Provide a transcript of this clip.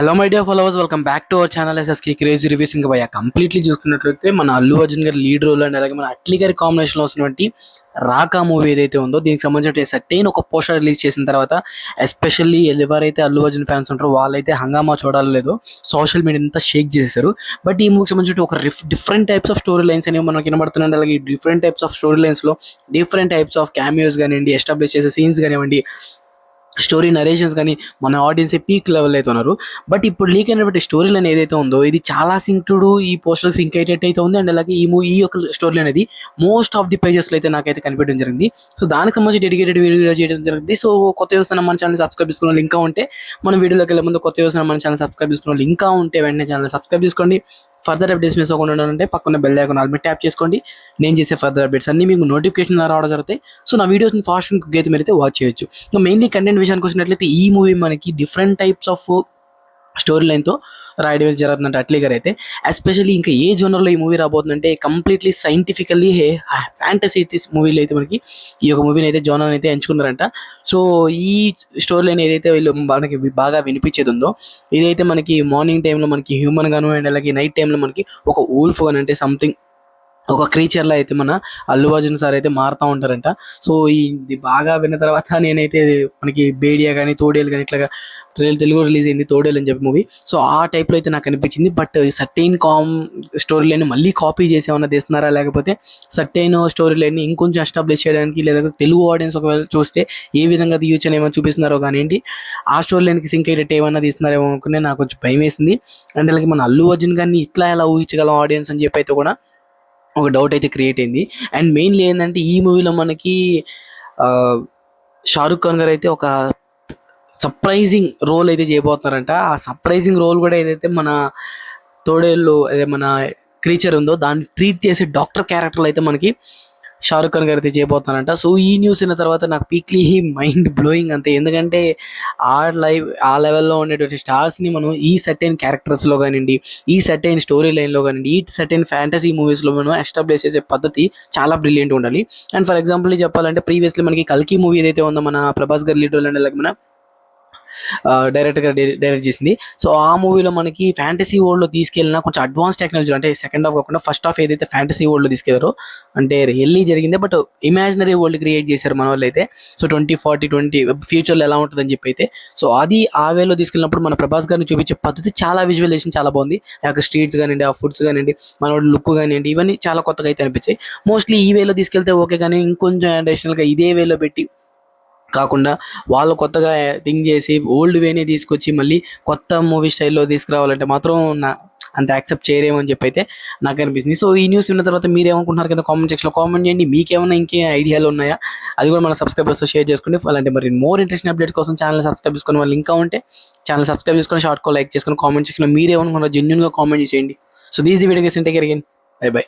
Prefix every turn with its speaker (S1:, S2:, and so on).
S1: Hello my dear followers, welcome back to our channel SSK crazy reviews. ఇంకా భయ completely చూసుకున్నట్లయితే మన అల్లు అర్జున్ గారి లీడ్ రోల్ అండ్ అలాగే మన అట్లీ గారి కాంబినేషన్లో వస్తున్నటువంటి రాకా మూవీ ఏదైతే ఉందో దీనికి సంబంధించిన సర్టైన్ ఒక పోస్టర్ రిలీజ్ చేసిన తర్వాత ఎస్పెషల్లీ ఎవరైతే అల్లు అర్జున్ ఫ్యాన్స్ ఉంటారో వాళ్ళైతే హంగామా చూడాలో లేదో సోషల్ మీడియా అంతా షేక్ చేశారు. బట్ ఈ మూవీకి సంబంధించి ఒక different types of story lines అనేవి మనకి వినబడుతున్నాయి. అలాగే డిఫరెంట్ టైప్స్ ఆఫ్ స్టోరీ లైన్స్లో డిఫరెంట్ టైప్స్ ఆఫ్ క్యామియోస్ కానివ్వండి, ఎస్టాబ్లిష్ చేసే సీన్స్ కానివ్వండి, స్టోరీ నరేషన్స్ కానీ మన ఆడియన్స్ పీక్ లెవెల్ అయితే ఉన్నారు. బట్ ఇప్పుడు లీక్ అయినటువంటి స్టోరీ లైన్ ఏదైతే ఉందో ఇది చాలా సింక్డ్ ఈ పోస్టర్ సింక్ అయ్యేటట్టు అయితే ఉంది. అండ్ అలాగే ఈ యొక్క స్టోరీ అనేది మోస్ట్ ఆఫ్ ది పేజెస్లో అయితే నాకైతే కనిపించడం జరిగింది. సో దానికి సంబంధించి డెడికేటెడ్ వీడియో చేయడం జరిగింది. సో కొత్త చూస్తున్న మన ఛానల్ సబ్స్క్రైబ్ చేసుకున్న లింక్ ఉంటే మన వీడియోలోకి వెళ్ళే ముందు కొత్త చూస్తున్న మన ఛానల్ సబ్స్క్రైబ్ చేసుకున్న లింక్ ఉంటే వెంటనే ఛానల్ సబ్స్క్రైబ్ చేసుకోండి. ఫర్దర్ అప్డేట్స్ మిస్ అవ్వకుండా ఉండాలంటే పక్కన బెల్ ఐకాన్ ఆల్ మీద ట్యాప్ చేసుకోండి. నేను చేసే ఫర్దర్ అప్డేట్స్ అన్ని మీకు నోటిఫికేషన్ రావడం జరుగుతాయి. సో నా వీడియోస్ని ఫాస్ట్ అండ్ క్విక్ అయితే మీరు అయితే వాచ్ చేయొచ్చు. మెయిన్లీ కంటెంట్ విషయానికి వచ్చినట్లయితే ఈ మూవీ మనకి డిఫరెంట్ టైప్స్ ఆఫ్ స్టోరీ లైన్తో రాయడం జరుగుతుందంటే అట్లీ గారు అయితే ఎస్పెషల్లీ ఇంకా ఏ జోనర్లో ఈ మూవీ రాబోతుందంటే కంప్లీట్లీ సైంటిఫికల్లీ ఫ్యాంటసీ మూవీలో అయితే మనకి ఈ యొక్క మూవీని అయితే జోనర్ అయితే ఎంచుకున్నారంట. సో ఈ స్టోరీ లైన్ ఏదైతే వీళ్ళు మనకి బాగా వినిపించేది ఉందో ఇదైతే మనకి మార్నింగ్ టైంలో మనకి హ్యూమన్ గాను అండ్ అలాగే నైట్ టైంలో మనకి ఒక ఊల్ఫ్ గాను అంటే సంథింగ్ ఒక క్రీచర్లో అయితే మన అల్లు అర్జున్ సార్ అయితే మారుతూ ఉంటారంట. సో ఇది బాగా విన్న తర్వాత నేనైతే మనకి బేడియా కానీ తోడేలు కానీ ఇట్లాగా తెలుగు రిలీజ్ అయింది తోడేలు అని చెప్పి మూవీ. సో ఆ టైప్లో అయితే నాకు అనిపించింది. బట్ సర్టైన్ స్టోరీ లైన్ మళ్ళీ కాపీ చేసి ఏమన్నా తీస్తున్నారా, లేకపోతే సర్టైన్ స్టోరీ లైన్ ఇంకొంచెం ఎస్టాబ్లిష్ చేయడానికి లేదా తెలుగు ఆడియన్స్ ఒకవేళ చూస్తే ఏ విధంగా తీయొచ్చు అని ఏమైనా చూపిస్తున్నారో కానివ్వండి, ఆ స్టోరీ లైన్కి సింక్ అయ్యేటట్టు ఏమన్నా తీస్తున్నారేమో అనుకునే నాకు కొంచెం భయం వేసింది. అండ్ అలాగే మన అల్లు అర్జున్ గారిని ఇట్లా ఎలా ఊహించగలం ఆడియన్స్ అని చెప్పి అయితే కూడా ఒక డౌట్ అయితే క్రియేట్ అయింది. అండ్ మెయిన్లీ ఏంటంటే ఈ మూవీలో మనకి షారుఖ్ ఖాన్ గారు అయితే ఒక సర్ప్రైజింగ్ రోల్ అయితే చేయబోతున్నారంట. ఆ సర్ప్రైజింగ్ రోల్ కూడా ఏదైతే మన తోడేళ్ళు అదే మన క్రీచర్ ఉందో దాన్ని ట్రీట్ చేసే డాక్టర్ క్యారెక్టర్లు అయితే మనకి షారుఖ్ ఖాన్ గారు అయితే చేయబోతున్నారంట. సో ఈ న్యూస్ అయిన తర్వాత నాకు పీక్లీ మైండ్ బ్లోయింగ్ అంతే. ఎందుకంటే ఆ లెవెల్లో ఉండేటువంటి స్టార్స్ని మనం ఈ సర్టైన్ క్యారెక్టర్స్లో కానివ్వండి, ఈ సర్టైన్ స్టోరీ లైన్లో కానివ్వండి, ఈ సర్టైన్ ఫ్యాంటసీ మూవీస్లో మనం ఎస్టాబ్లిష్ చేసే పద్ధతి చాలా బ్రిలియంట్ ఉండాలి. అండ్ ఫర్ ఎగ్జాంపుల్ చెప్పాలంటే ప్రీవియస్లీ మనకి కల్కి మూవీ ఏదైతే ఉందో మన ప్రభాస్ గారి లీడర్ అండ్ అలాగే మన డైరెక్ట్గా డైరెక్ట్ చేసింది. సో ఆ మూవీలో మనకి ఫ్యాంటసీ వరల్డ్లో తీసుకెళ్ళిన కొంచెం అడ్వాన్స్ టెక్నాలజీ అంటే సెకండ్ హాఫ్ కాకుండా ఫస్ట్ హాఫ్ ఏదైతే ఫ్యాంటసీ వరల్డ్లో తీసుకెళ్లారో అంటే రియల్లీ జరిగింది. బట్ ఇమాజినరీ వరల్డ్ క్రియేట్ చేశారు మన వాళ్ళు అయితే. సో 2040 ఫ్యూచర్లో ఎలా ఉంటుందని చెప్పి అయితే సో అది ఆ వేలో తీసుకెళ్ళినప్పుడు మన ప్రభాస్ గారిని చూపించే పద్ధతి చాలా విజువలైజేషన్ చాలా బాగుంది. ఆ స్ట్రీట్స్ కానివ్వండి, ఆ ఫుడ్స్ కానివ్వండి, మన లుక్ కానివ్వండి, ఇవన్నీ చాలా కొత్తగా అయితే అనిపించాయి. మోస్ట్లీ ఈ వేలో తీసుకెళ్తే ఓకే, కానీ ఇంకొంచెం అడిషనల్గా ఇదే వేలో పెట్టి కాకుండా వాళ్ళు కొత్తగా థింక్ చేసి ఓల్డ్ వేనే తీసుకొచ్చి మళ్ళీ కొత్త మూవీ స్టైల్లో తీసుకురావాలంటే మాత్రం అంత యాక్సెప్ట్ చేయరేమో అని చెప్పి అయితే నాకు అనిపిస్తుంది. సో ఈ న్యూస్ విన్న తర్వాత మీరు ఏమనుకుంటున్నారు కదా కామెంట్ సెక్షన్లో కామెంట్ చేయండి. మీకేమైనా ఇంకే ఐడియాలు ఉన్నాయా అది కూడా మన సబ్స్క్రైబర్స్తో షేర్ చేసుకోండి. అలాంటి మరి మోర్ ఇంట్రెస్టింగ్ అప్డేట్ కోసం ఛానల్ సబ్స్క్రైబ్ చేసుకుని వాళ్ళు ఇంకా ఉంటే ఛానల్ సబ్స్క్రైబ్ చేసుకొని షార్ట్ కాల్ లైక్ చేసుకుని కామెంట్ సెక్షన్లో మీరేమనుకున్నారో జెన్యున్గా కామెంట్ చేయండి. So these the video guys, take care again, by by.